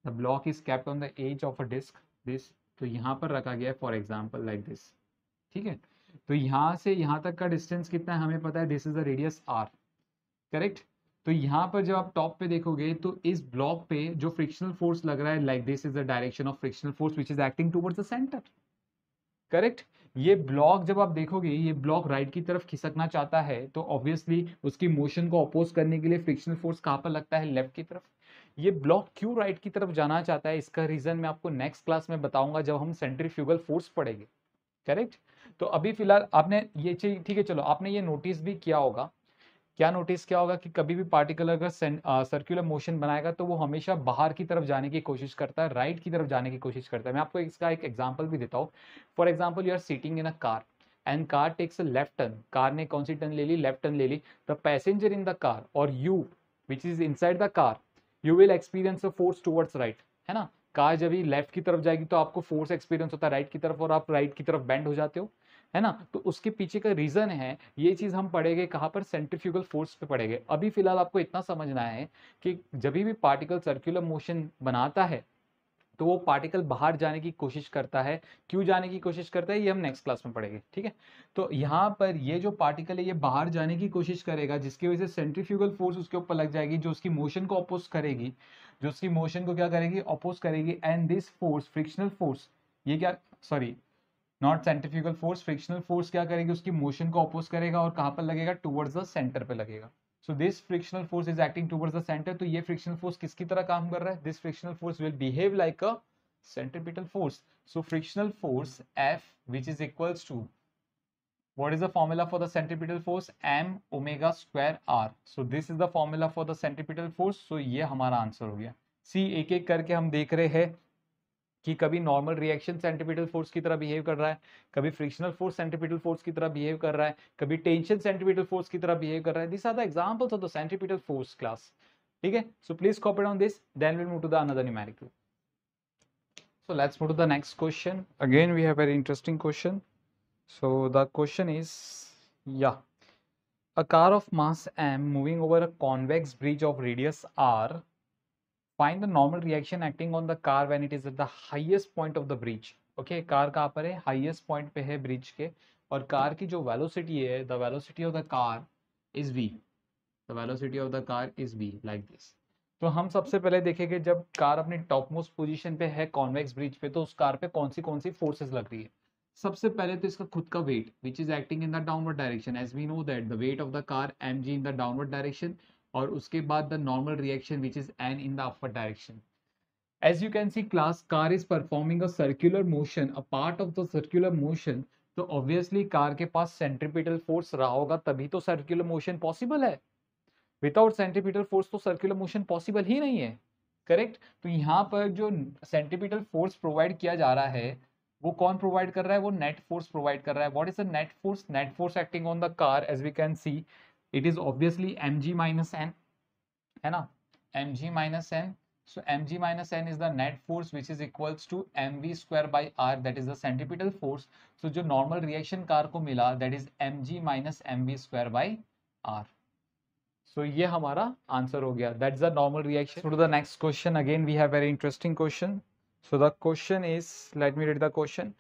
The block is kept on the edge of a disc, this. तो यहाँ पर रखा गया है फॉर एग्जाम्पल लाइक दिस, ठीक है। तो यहाँ से यहाँ तक का डिस्टेंस कितना है हमें पता है, this is the radius R, correct. तो यहाँ पर जब आप टॉप पे देखोगे तो इस ब्लॉक पे जो फ्रिक्शनल फोर्स लग रहा है, like this is the direction of frictional force which is acting towards the centre, correct. ये ब्लॉक जब आप देखोगे, ये ब्लॉक राइट की तरफ खिसकना चाहता है तो ऑब्वियसली उसकी मोशन को अपोज करने के लिए फ्रिक्शनल फोर्स कहाँ पर लगता है, लेफ्ट की तरफ। ये ब्लॉक क्यों राइट की तरफ जाना चाहता है, इसका रीजन मैं आपको नेक्स्ट क्लास में बताऊंगा जब हम सेंट्रीफ्यूगल फोर्स पढ़ेंगे, करेक्ट। तो अभी फिलहाल आपने ये चीज, ठीक है, चलो आपने ये नोटिस भी किया होगा, क्या नोटिस किया होगा कि कभी भी पार्टिकल अगर सर्कुलर मोशन बनाएगा तो वो हमेशा बाहर की तरफ जाने की कोशिश करता है, राइट की तरफ जाने की कोशिश करता है। मैं आपको इसका एक एग्जांपल भी देता हूँ। For example, you are sitting in a car and car takes a left turn. Car ने कौन सी टर्न ले ली, लेफ्ट टर्न ले ली। The passenger in the car और you which is inside the car, you will experience a force towards right, है ना। कार जब ही लेफ्ट की तरफ जाएगी तो आपको फोर्स एक्सपीरियंस होता है राइट की तरफ और आप राइट की तरफ बेंड हो जाते हो, है ना। तो उसके पीछे का रीजन है, ये चीज हम पढ़ेंगे कहाँ पर, सेंट्रीफ्यूगल फोर्स पे पढ़ेंगे। अभी फिलहाल आपको इतना समझना है कि जब भी पार्टिकल सर्कुलर मोशन बनाता है तो वो पार्टिकल बाहर जाने की कोशिश करता है। क्यों जाने की कोशिश करता है ये हम नेक्स्ट क्लास में पढ़ेंगे, ठीक है। तो यहाँ पर ये जो पार्टिकल है ये बाहर जाने की कोशिश करेगा, जिसकी वजह से सेंट्रीफ्यूगल फोर्स उसके ऊपर लग जाएगी, जो उसकी मोशन को अपोज करेगी, जो उसकी मोशन को क्या करेगी, अपोज करेगी। And this force, frictional force, ये क्या, sorry, not centrifugal force, frictional force क्या करेगी, उसकी मोशन को अपोज करेगा और कहां पर लगेगा, टुवर्ड्स द सेंटर पे लगेगा। So this frictional force is acting towards the centre. तो ये फ्रिक्शनल फोर्स किसकी तरह काम कर रहा है, this frictional force will behave like a centripetal force. So frictional force F, which is equals to, what is the formula for the centripetal force, m omega square r. So this is the formula for the centripetal force. So ये हमारा answer हो गया। सी एक एक करके हम देख रहे हैं कि कभी नॉर्मल रिएक्शन सेंट्रीपिटल फोर्स की तरह बिहेव कर रहा है, कभी फ्रिक्शनल फोर्स सेंट्रीपिटल फोर्स की तरह बिहेव कर रहा है, कभी टेंशन सेंट्रीपिटल फोर्स की तरह बिहेव कर रहा है। This are the examples of the centripetal force class, ठीक है। So please copy down this, then will move to the another numerical. So let's move to the next question. Again we have very interesting question. So the question is, yeah, a car of mass m moving over a convex bridge of radius r, find the normal reaction acting on the car when it is at the highest point of the bridge. Okay, car कहाँ पर है, highest point पे है bridge के, और car की जो velocity है, the velocity of the car is v, the velocity of the car is v, like this. तो हम सबसे पहले देखेंगे जब कार अपनी टॉप मोस्ट पोजीशन पे है कॉन्वेक्स ब्रिज पे, तो उस कार पे कौन सी फोर्सेस लग रही है। सबसे पहले तो इसका खुद का weight which is acting in the downward direction, as we know that the weight of the car mg in the downward direction, और उसके बाद the normal reaction which is n in the upward direction. As you can see class, car is performing a circular motion, a part of the circular motion. तो obviously car के पास centripetal force रहा होगा तभी तो circular motion possible है। Without centripetal force तो circular motion possible ही नहीं है, करेक्ट। तो यहाँ पर जो सेंट्रीपिटल फोर्स प्रोवाइड किया जा रहा है वो कौन प्रोवाइड कर रहा है, वो नेट फोर्स प्रोवाइड कर रहा है। What is the net force, net force acting on the car, as we can see it is obviously mg minus n, है ना, mg minus n. So mg minus n is the net force which is equals to mv square by r, that is the centripetal force. So जो normal reaction car को मिला that is mg minus mv square by r. So ये हमारा answer हो गया, that's the normal reaction. So to the next question, again we have very interesting question. So the question is, let me read the question.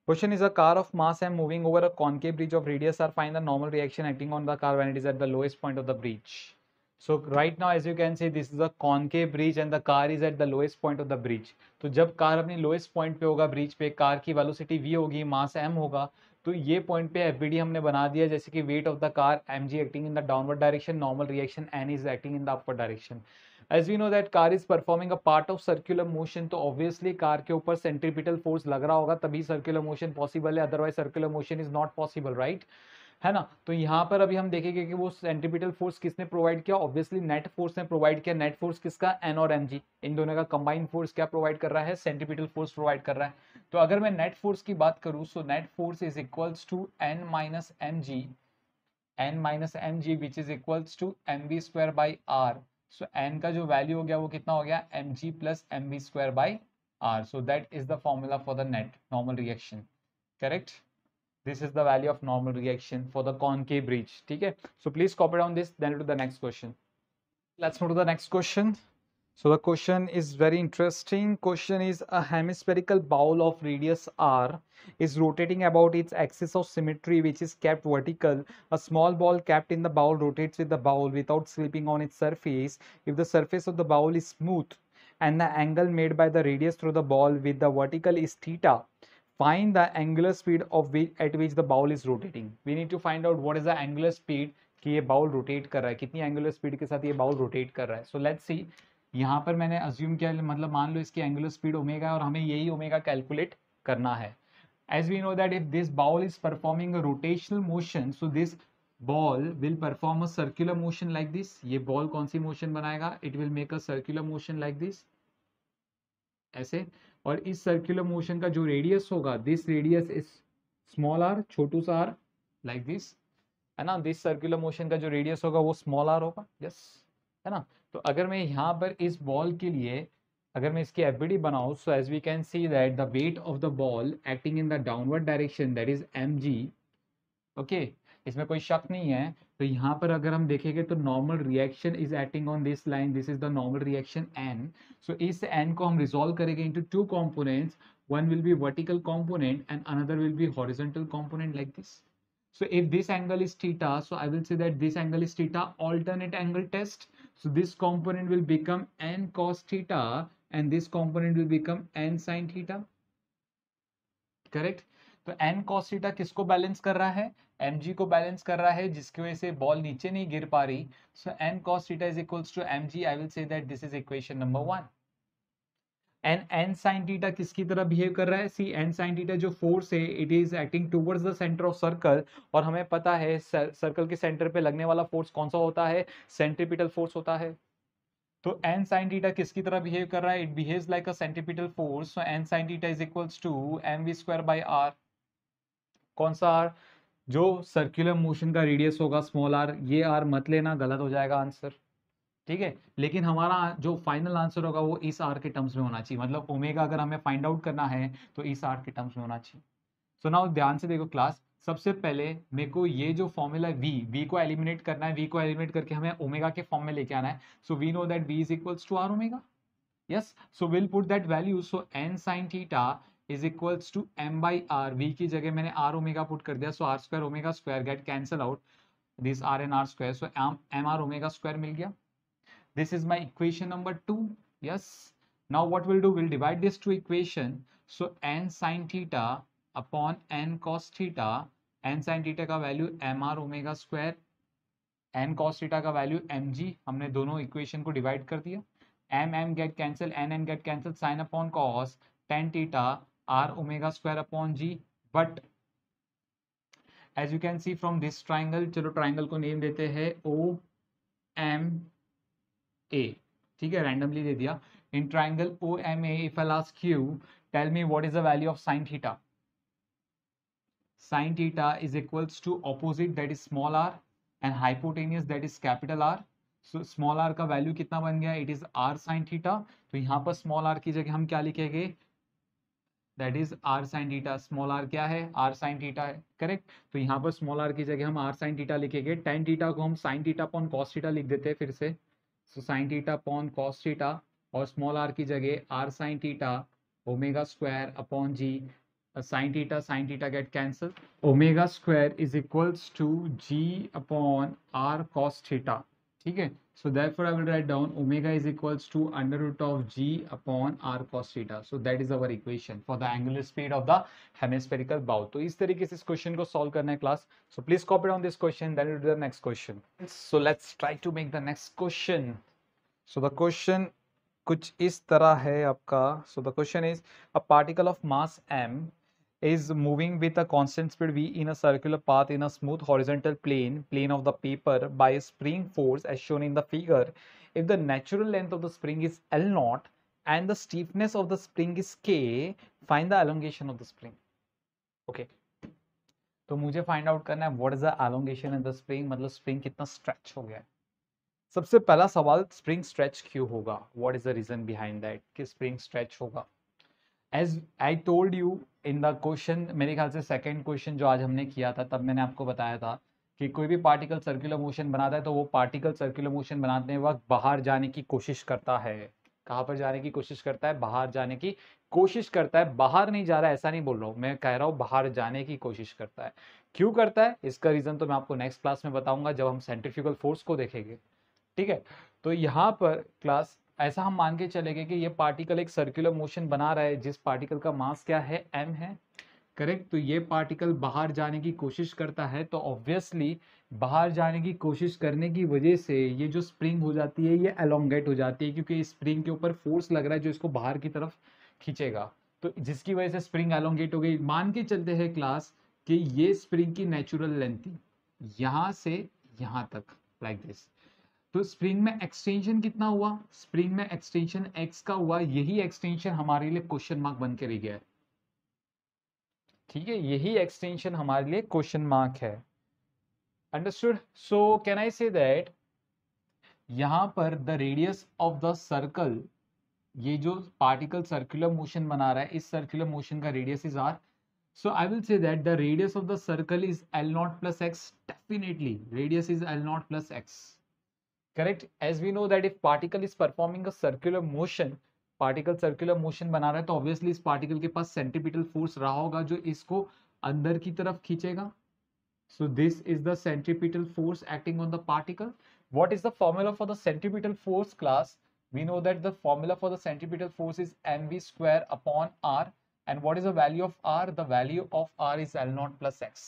Question is, a car of mass m moving over a concave bridge of radius r, find the normal reaction acting on the car when it is at the lowest point of the bridge. So right now as you can see this is a concave bridge and the car is at the lowest point of the bridge. तो जब car अपनी lowest point पे होगा bridge पे, car की velocity v होगी, मास m होगा, तो ये पॉइंट पे एफबीडी हमने बना दिया, जैसे कि weight of the car mg acting in the downward direction, normal reaction n is acting in the upward direction. As we know that car is performing a part of circular motion, तो obviously car के ऊपर centripetal force लग रहा होगा, तभी circular motion possible है, otherwise circular motion is not possible, right, है ना। तो यहाँ पर अभी हम देखेंगे कि वो सेंट्रीपिटल फोर्स किसने प्रोवाइड किया, ऑब्वियसली नेट फोर्स ने प्रोवाइड किया। नेट फोर्स किसका, एन और एम जी, इन दोनों का कंबाइंड फोर्स क्या प्रोवाइड कर रहा है, सेंट्रीपिटल फोर्स प्रोवाइड कर रहा है। तो अगर मैं नेट फोर्स की बात करूं, so net force is equals to N minus M G which is equals to M V square by R. So N का जो वैल्यू हो गया वो कितना हो गया, M G plus M V square by R. So that is the formula for the net normal reaction, correct. This is the value of normal reaction for the concave breach. ठीक है, so please copy down this, then to the next question. Let's move to the next question. So the question is very interesting. Question is, a hemispherical bowl of radius r is rotating about its axis of symmetry, which is kept vertical. A small ball kept in the bowl rotates with the bowl without slipping on its surface. If the surface of the bowl is smooth and the angle made by the radius through the ball with the vertical is theta, find the angular speed of which at which the bowl is rotating. We need to find out what is the angular speed कि ये bowl rotate कर रहा है, कितनी angular speed के साथ ये bowl rotate कर रहा है। सो लेट्स सी, यहाँ पर मैंने अज्यूम किया, मतलब मान लो इसकी एंगुलर स्पीड ओमेगा है और हमें यही ओमेगा कैलकुलेट करना है। As we know that if this bowl is performing a rotational motion, so this ball will perform a circular motion like this. ये बॉल कौन सी मोशन बनाएगा, it will make a circular motion like this, ऐसे। और इस circular motion का जो radius होगा, this radius is small r, छोटू सा आर, लाइक दिस, है ना। दिस सर्कुलर मोशन का जो रेडियस होगा वो स्मॉल आर होगा, यस, है ना। तो अगर मैं यहाँ पर इस बॉल के लिए अगर मैं इसकी एफबीडी बनाऊं, so as we can see that the weight of the ball acting in the downward direction, that is M G, okay, इसमें कोई शक नहीं है। तो यहाँ पर अगर हम देखेंगे तो normal reaction is acting on this line, this is the normal reaction N. So इस एन को हम रिजोल्व करेंगे into two components, one will be vertical component and another will be horizontal component like this. So if this angle is theta, so I will say that this angle is theta, alternate angle test. So this component will become n cos theta and this component will become n sin theta, correct. तो n cos theta किसको balance कर रहा है, mg को balance कर रहा है, जिसकी वजह से बॉल नीचे नहीं गिर पा रही। So n cos theta is equals to mg. I will say that this is equation number 1. And N sine theta किसकी तरह बिहेव कर रहा है, सी एन साइन थीटा जो फोर्स है it is acting towards the centre of circle, और हमें पता है सर्कल के सेंटर पे लगने वाला फोर्स कौन सा होता है, सेंट्रीपिटल फोर्स होता है। तो एन साइन थीटा किसकी तरह बिहेव कर रहा है, it behaves like a centripetal force. So N sine theta is equals to M V square by R. कौन सा आर, जो सर्कुलर मोशन का रेडियस होगा स्मॉल आर, ये आर मत लेना, गलत हो जाएगा आंसर, ठीक है। लेकिन हमारा जो फाइनल आंसर होगा वो इस आर के टर्म्स में होना चाहिए, मतलब ओमेगा अगर हमें फाइंड आउट करना है तो इस आर के टर्म्स में होना चाहिए। सो नाउ ध्यान से देखो क्लास, सबसे पहले मेरे को ये जो फॉर्मूला वी को एलिमिनेट करना है, वी को एलिमिनेट करके हमें ओमेगा के फॉर्म में लेके आना है। So we know that v is equals to r omega, yes. So will put that value, so N sine theta is equals to m by r, v की जगह मैंने आर ओमेगा पुट कर दिया। So r square omega square get cancel out, this r N r square, so m r omega square मिल गया। This is my equation number 2. Yes. Now what we'll do, we'll divide this to equation. So n sin theta upon n cos theta. n sin theta का value mr omega square, n cos theta का value mg, हमने दोनों equation को divide कर दिया। m get cancel, n get cancel, sin upon cos tan theta r omega square upon g। But as you can see from this triangle, चलो triangle को name देते हैं ओ एम ए, ठीक है, रैंडमली दे दिया। In triangle O M A, if I ask you tell me what is the value of sine theta, sine theta is equals to opposite that is small R and hypotenuse that is capital R. So small R का value कितना बन गया, it is R sine theta. तो यहाँ पर small R की जगह हम क्या लिखेंगे, that is R sine theta. Small R क्या है, आर साइन थीटा है, करेक्ट। तो यहाँ पर स्मॉल आर की जगह हम आर साइन थीटा लिखेंगे। टेन थीटा को हम sine theta upon cos theta लिख देते हैं फिर से, so sine theta upon cos theta, और स्मॉल आर की जगह R sine theta omega square upon G, sine theta get cancel, omega square is equals to G upon R cos theta, ठीक है, so therefore I will write down omega is equals to under root of g upon r cos theta. So that is our equation for the angular speed of the hemispherical bow. तो इस तरीके से इस question को solve करना है class. So please copy down this question, then we'll do the next question. So let's try to make the next question. So the question कुछ इस तरह है आपका. So the question is a particle of mass m is moving with a constant speed v in a circular path in a smooth horizontal plane of the paper by a spring force as shown in the figure. If the natural length of the spring is L naught and the stiffness of the spring is K, find the elongation of the spring. Okay. तो मुझे find out करना है what is the elongation in the spring, मतलब spring कितना stretch हो गया है. सबसे पहला सवाल, स्प्रिंग स्ट्रेच क्यों होगा, what is the reason behind that कि स्प्रिंग स्ट्रेच होगा. As I told you in the question, मेरे ख्याल से सेकंड क्वेश्चन जो आज हमने किया था, तब मैंने आपको बताया था कि कोई भी पार्टिकल सर्कुलर मोशन बनाता है तो वो पार्टिकल सर्कुलर मोशन बनाते वक्त बाहर जाने की कोशिश करता है. कहाँ पर जाने की कोशिश करता है, बाहर जाने की कोशिश करता है. बाहर नहीं जा रहा है ऐसा नहीं बोल रहा हूँ, मैं कह रहा हूँ बाहर जाने की कोशिश करता है. क्यों करता है, इसका रीजन तो मैं आपको नेक्स्ट क्लास में बताऊंगा जब हम सेंट्रीफ्यूगल फोर्स को देखेंगे. ठीक है, तो यहाँ पर क्लास ऐसा हम मान के चलेंगे कि ये पार्टिकल एक सर्कुलर मोशन बना रहा है जिस पार्टिकल का मास क्या है, m है. करेक्ट, तो ये पार्टिकल बाहर जाने की कोशिश करता है, तो ऑब्वियसली बाहर जाने की कोशिश करने की वजह से ये जो स्प्रिंग हो जाती है ये एलोंगेट हो जाती है, क्योंकि स्प्रिंग के ऊपर फोर्स लग रहा है जो इसको बाहर की तरफ खींचेगा. तो जिसकी वजह से स्प्रिंग एलोंगेट हो गई. मान के चलते हैं क्लास कि ये स्प्रिंग की नेचुरल लेंथ थी यहाँ से यहाँ तक, लाइक दिस. तो स्प्रिंग में एक्सटेंशन कितना हुआ, स्प्रिंग में एक्सटेंशन x का हुआ. यही एक्सटेंशन हमारे लिए क्वेश्चन मार्क बन के रह गया है. ठीक है, यही एक्सटेंशन हमारे लिए क्वेश्चन मार्क है. Understood. So can I say that यहां पर the radius of the circle, ये जो पार्टिकल सर्कुलर मोशन बना रहा है इस सर्कुलर मोशन का radius is r. So I will say that the radius of the circle is L naught plus x. Definitely radius is L naught plus x. Correct, as we know that if particle is performing a circular motion, particle circular motion बना रहा है तो obviously इस particle के पास centripetal force रहा होगा जो इसको अंदर की तरफ खींचेगा. So this is the centripetal force acting on the particle. What is the formula for the centripetal force, class? We know that the formula for the centripetal force is mv square upon r. And what is the value of r? The value of r is L naught plus x.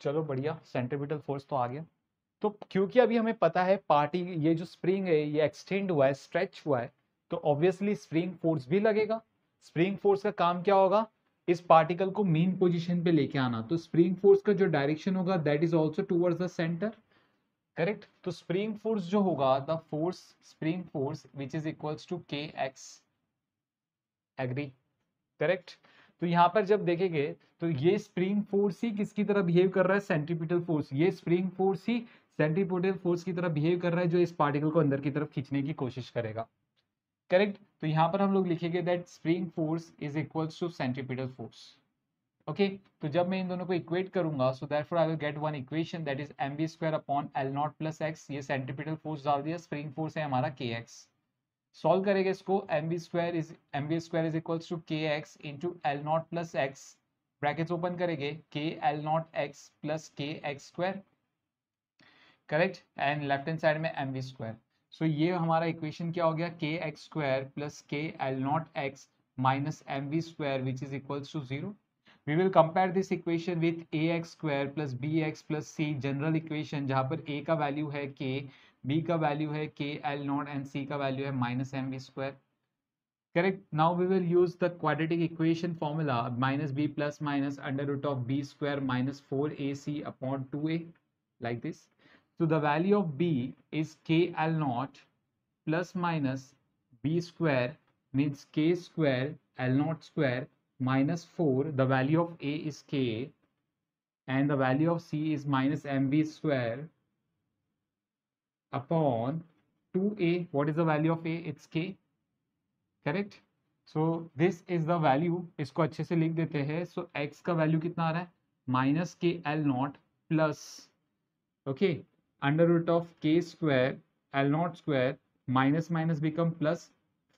चलो बढ़िया, centripetal force तो आ गया. तो क्योंकि अभी हमें पता है ये जो स्प्रिंग है ये एक्सटेंड हुआ है, स्ट्रेच हुआ है, तो ऑब्वियसली स्प्रिंग फोर्स भी लगेगा. स्प्रिंग फोर्स का काम क्या होगा, इस पार्टिकल को मीन पोजीशन पे लेके आना. तो स्प्रिंग फोर्स का जो डायरेक्शन होगा that is also towards the centre. Correct, तो स्प्रिंग फोर्स जो होगा, the force spring force which is equals to K X. Agree. Correct, तो यहाँ पर जब देखेंगे तो ये स्प्रिंग फोर्स ही किसकी तरह बिहेव कर रहा है, सेंट्रीपिटल फोर्स. ये स्प्रिंग फोर्स ही सेंट्रीपिटल फोर्स की तरह बिहेव कर रहा है जो इस पार्टिकल को अंदर की तरफ खींचने की कोशिश करेगा. करेक्ट, तो यहाँ पर हम लोग लिखेंगे that spring force is equals to centripetal force. Okay, तो जब मैं इन दोनों को इक्वेट करूंगा so that for I will get one equation that is mv square upon L not plus x. ये सेंट्रीपिटल फोर्स डाल दिया, स्प्रिंग फोर्स है हमारा kx. सॉल्व करेंगे इसको, mv square is equals to kx into L not plus x. Brackets open करेंगे, k L not x plus kx square. Correct, and left hand side में mv square. So ये हमारा equation क्या हो गया, kx square plus k L not x minus mv square which is equals to 0. We will compare this equation with ax square plus bx plus c, general equation जहां पर a का value है k, b का value है k L not and c का value है minus mv square. Correct. Now we will use the quadratic equation formula minus b plus minus under root of b square minus 4ac upon 2a, like this. So the value of b is k L naught plus minus b square means k square L naught square minus 4. The value of a is k and the value of c is minus mv square upon 2a. What is the value of a? It's k. Correct, so this is the value. इसको अच्छे से लिख देते हैं. सो x का value कितना आ रहा है, minus K L not plus okay under root of k square L not square minus minus become plus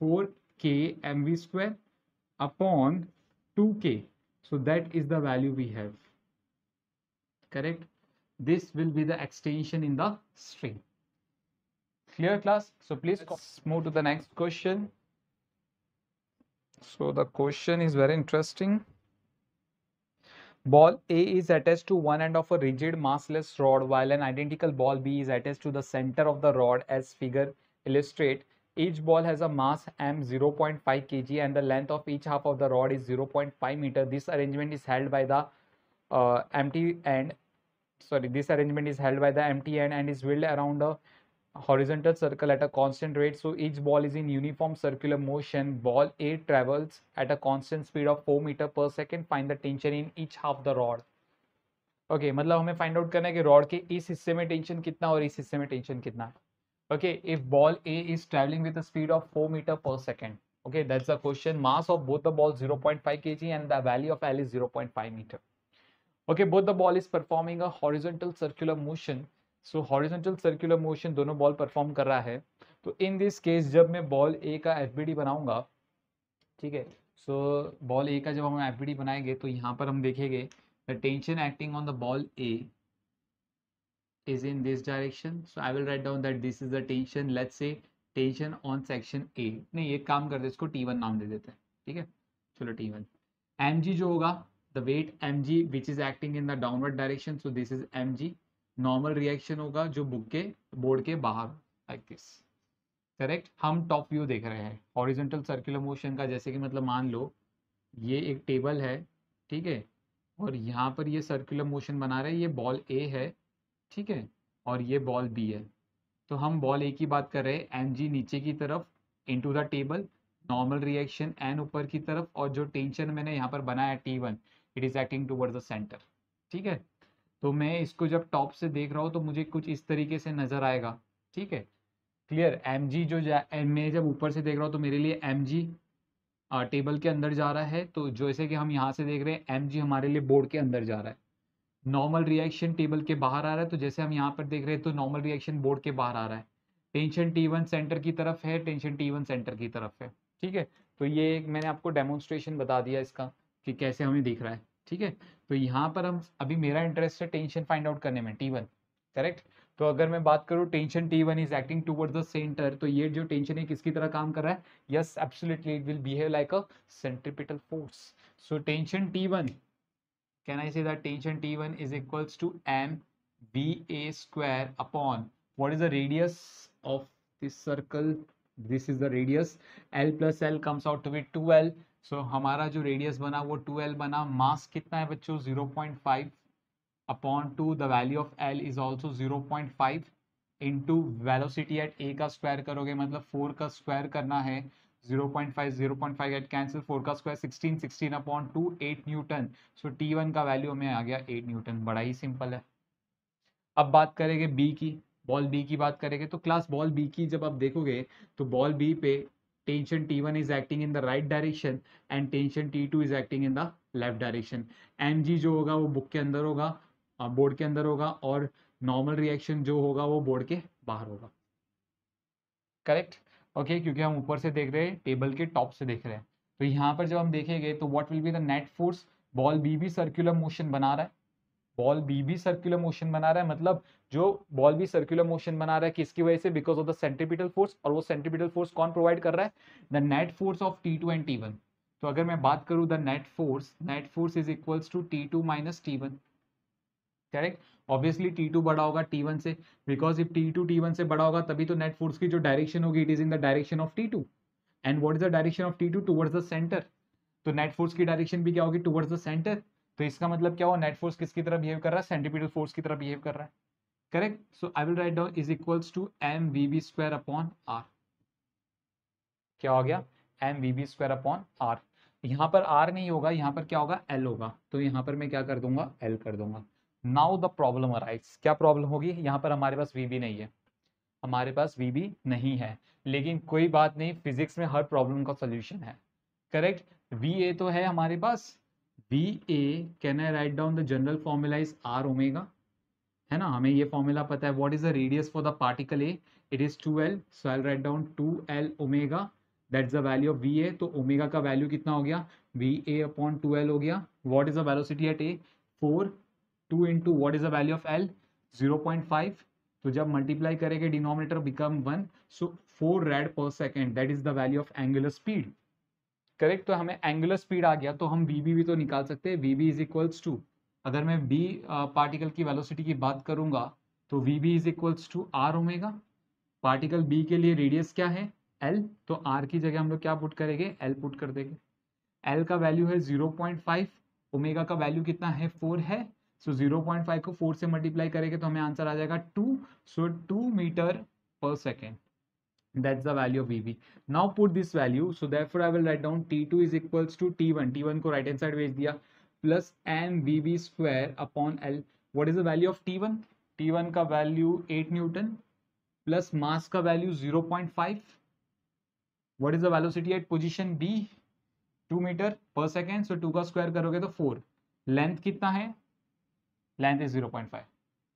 4k mv square upon 2k. So that is the value we have. Correct, this will be the extension in the string. Clear class? So please move to the next question. So the question is very interesting. Ball A is attached to one end of a rigid massless rod while an identical ball B is attached to the center of the rod as figure illustrate. Each ball has a mass m 0.5 kg and the length of each half of the rod is 0.5 meter. This arrangement is held by the empty end. This arrangement is held by the empty end and is wheeled around a horizontal circle at a constant rate. So each ball is in uniform circular motion. Ball A travels at a constant speed of 4 meter per second. Find the tension in each half the rod. Okay, मतलब हमें find out करना है कि rod के इस हिस्से में tension कितना और इस हिस्से में टेंशन कितना है. Okay, if ball A is traveling with a speed of 4 meter per second. Okay, that's the question. Mass of both the balls 0.5 kg and the value of L is 0.5 meter. Okay, both the ball is performing a horizontal circular motion. So horizontal circular motion दोनों ball perform कर रहा है. तो in this case जब मैं ball ए का FBD बनाऊंगा, ठीक है, सो बॉल ए का जब हम एफबीडी बनाएंगे तो यहाँ पर हम देखेंगे the tension acting on the ball A is in this direction. So I will write down that this is the tension. Let's say tension on section A. नहीं, एक काम करते हैं, इसको T1 नाम दे देते हैं. ठीक है, चलो T1. mg जो होगा, the weight mg which is acting in the downward direction. So this is mg. Normal reaction होगा जो बुक के बोर्ड के बाहर, लाइक दिस. करेक्ट. हम टॉप व्यू देख रहे हैं हॉरिजॉन्टल सर्कुलर मोशन का. जैसे कि मतलब मान लो ये एक टेबल है, ठीक है, और यहाँ पर ये सर्कुलर मोशन बना रहे हैं. ये बॉल ए है, ठीक है, और ये बॉल बी है. तो हम बॉल ए की बात कर रहे हैं. एम जी नीचे की तरफ into the table, normal reaction N ऊपर की तरफ, और जो टेंशन मैंने यहाँ पर बनाया T1 it is acting towards the centre. ठीक है, तो मैं इसको जब टॉप से देख रहा हूँ तो मुझे कुछ इस तरीके से नजर आएगा. ठीक है, क्लियर. एम जी जो मैं जब ऊपर से देख रहा हूँ तो मेरे लिए एम जी टेबल के अंदर जा रहा है. तो जैसे कि हम यहाँ से देख रहे हैं एम जी हमारे लिए बोर्ड के अंदर जा रहा है. नॉर्मल रिएक्शन टेबल के बाहर आ रहा है. तो जैसे हम यहाँ पर देख रहे हैं तो नॉर्मल रिएक्शन बोर्ड के बाहर आ रहा है. टेंशन T1 सेंटर की तरफ है, टेंशन T1 सेंटर की तरफ है. ठीक है, तो ये एक मैंने आपको डेमोन्स्ट्रेशन बता दिया इसका कि कैसे हमें दिख रहा है. ठीक है, तो यहाँ पर हम अभी मेरा इंटरेस्ट है टेंशन फाइंड आउट करने में, T1. करेक्ट. तो अगर मैं बात करूँ tension T1 is acting towards the centre, तो ये जो टेंशन है किसकी तरह काम कर रहा है? Yes, absolutely, it will behave like a centripetal force. So tension T1, can I say that tension T1 is equals to mVA square upon what is the radius of this circle? This is the radius. L plus L comes out to be 2L. So हमारा जो radius बना वो 2L बना. Mass कितना है बच्चों? 0.5 upon 2. The value of L is also 0.5 into velocity at A का square करोगे, मतलब 4 का स्क्वायर करना है. 0.5 गेट कैंसिल, 4 का स्क्वायर 16, 16 अपॉन 2 8 न्यूटन. सो T1 का वैल्यू हमें आ गया 8 न्यूटन. बड़ा ही सिंपल है. अब बात करेंगे बी की, बॉल बी की बात करेंगे. तो क्लास बॉल बी की जब आप देखोगे तो बॉल बी पे tension T1 is acting in the right direction and tension T2 is acting in the left direction. mg जो होगा वो बुक के अंदर होगा, बोर्ड के अंदर होगा, और नॉर्मल रिएक्शन जो होगा वो बोर्ड के बाहर होगा. करेक्ट. ओके, क्योंकि हम ऊपर से देख रहे हैं, टेबल के टॉप से देख रहे हैं. तो यहाँ पर जब हम देखेंगे तो what will be the net force? Ball B भी सर्कुलर मोशन बना रहा है. बॉल बी भी सर्कुलर मोशन बना रहा है, मतलब जो बॉल भी सर्कुलर मोशन बना रहा है किसकी वजह से? Because of the centripetal force. और वो सेंट्रीपिटल फोर्स कौन प्रोवाइड कर रहा है? The net force of T2 and T1. तो अगर मैं बात करूँ the net force is equals to T2 minus T1. Correct. Obviously T2 बड़ा होगा T1 से, बिकॉज इफ T2 T1 से बड़ा होगा तभी तो नेट फोर्स की जो डायरेक्शन होगी it is in the direction of T2. And what is the direction of T2? Towards the centre. तो नेट फोर्स की डायरेक्शन भी क्या होगी? Towards the centre. तो इसका मतलब क्या हुआ? नेट फोर्स किसकी तरह बिहेव कर रहा है? सेंट्रीपिटल फोर्स की तरह बिहेव कर रहा है. Correct. So I will write down is equals to mvb square upon r. क्या हो गया? mvb square upon r. यहाँ पर r नहीं होगा, यहाँ पर क्या होगा? l होगा. तो यहाँ पर मैं क्या कर दूंगा? l कर दूंगा. Now the problem arise. क्या प्रॉब्लम होगी? यहाँ पर हमारे पास VB नहीं है, हमारे पास VB नहीं है, लेकिन कोई बात नहीं, फिजिक्स में हर प्रॉब्लम का सोल्यूशन है. करेक्ट. VA तो है हमारे पास. VA can I right down the general formula is R omega, है ना? हमें ये फॉर्मूला पता है. What is the radius for the particle A? It is 2L. So I write down 2L omega, that's the value of VA. तो omega का value कितना हो गया? VA अपॉन 2L हो गया. What is the velocity at A? 4. 2 into what is the value of L? 0.5, तो जब multiply करेंगे डिनोमिनेटर बिकम 1, सो 4 रेड पर second, that is the value of angular speed. Correct, तो हमें एंगुलर स्पीड आ गया, तो हम वीबी भी तो निकाल सकते हैं। वीबी इज इक्वल्स टू, अगर मैं बी पार्टिकल की वेलोसिटी की बात करूंगा तो v B is equals to r omega. Particle B के लिए रेडियस क्या है, एल, तो आर की जगह हम लोग क्या पुट करेंगे, एल पुट कर देंगे। एल का वैल्यू है 0.5, ओमेगा का वैल्यू कितना है, 4 है। सो 0.5 को 4 से मल्टीप्लाई करेंगे तो हमें आंसर आ जाएगा 2, सो 2 मीटर पर second, that's the value of VB. Now put this value, so therefore I will write down T2 is equals to T1, T1 को right hand side भेज दिया, plus mVB square upon L. What is the value of T1? T1 का value 8 Newton, plus mass का value 0.5. What is the velocity at position B? 2 metre पर second, सो 2 का square करोगे तो 4. Length कितना है, लेंथ इज 0.5,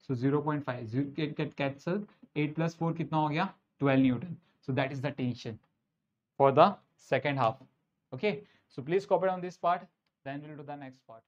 सो 0.5 कैंसल, 8 + 4 कितना हो गया, 12 Newton. So that is the tension for the second half. Okay, so please copy down this part, then we'll do the next part.